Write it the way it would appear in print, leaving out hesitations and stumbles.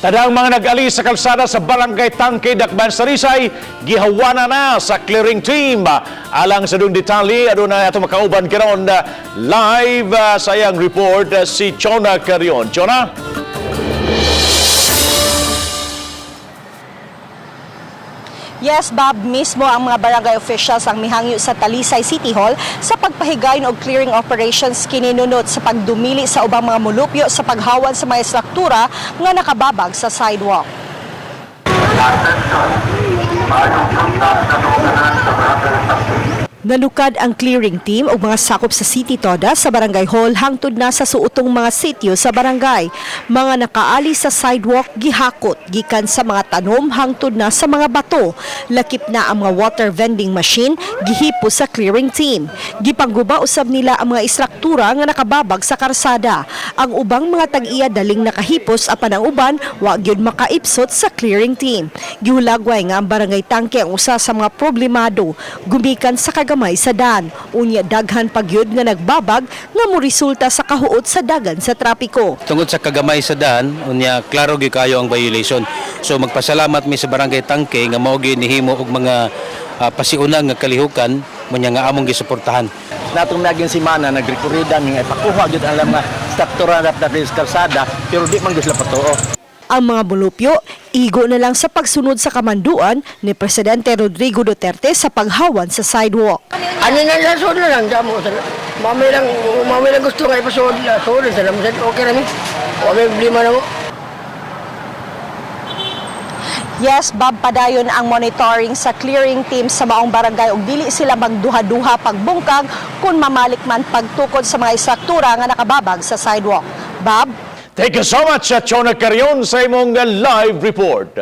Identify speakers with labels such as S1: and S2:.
S1: Tadang mga nag-ali sa kalsada sa Barangay Tangke, Dakban, Sarisay, gihawana na sa clearing team. Alang sa dun detalye, aduna ato makauban karon live sa iyang report si Chona Carion. Chona?
S2: Yes, Bob, mismo ang mga barangay officials ang mihangyo sa Talisay City Hall sa pagpahigayon og clearing operations kininunot sa pagdumili sa ubang mga mulupyo sa paghawan sa mga struktura nga nakababag sa sidewalk. Nanukad ang clearing team og mga sakop sa City Toda sa Barangay Hall hangtod na sa suotong mga sityo sa barangay. Mga nakaali sa sidewalk gihakot gikan sa mga tanom hangtod na sa mga bato. Lakip na ang mga water vending machine gihipo sa clearing team. Gipangguba usab nila ang mga istruktura nga nakababag sa karsada. Ang ubang mga tag-iya daling nakahipos apan ang uban wa gyud makaipsot sa clearing team. Gihulagway nga ang Barangay Tangke ang usa sa mga problemado gumikan sa kagamay sa dan. Unya daghan pagyud nga nagbabag nga moresulta sa kahuot sa dagan sa trapiko.
S3: Tungod sa kagamay sa daan, unya klaro gyud kayo ang violation. So magpasalamat mi sa Barangay Tangke nga mao gyud nihimo og mga pasiunang nga kalihukan munya nga among gisuportahan.
S4: Natong naging simana nagrekorida mi nga ipakuha gyud ang mga struktura na kalsada pero di man gyud sila patuo.
S2: Ang mga mulupyo, igo na lang sa pagsunod sa kamanduan ni Presidente Rodrigo Duterte sa paghawan sa sidewalk.
S5: Ano na lasod na lang, damo. Mamay lang gusto nga ipasod na. Sod na lang, okay namin. May problema na mo.
S2: Yes, Bob, padayon ang monitoring sa clearing team sa maong barangay ug dili sila magduha-duha pagbungkag kung mamalik man pagtukod sa mga istruktura nga nakababag sa sidewalk. Bob?
S1: Thank you so much, Chona Carion, sa imong live report.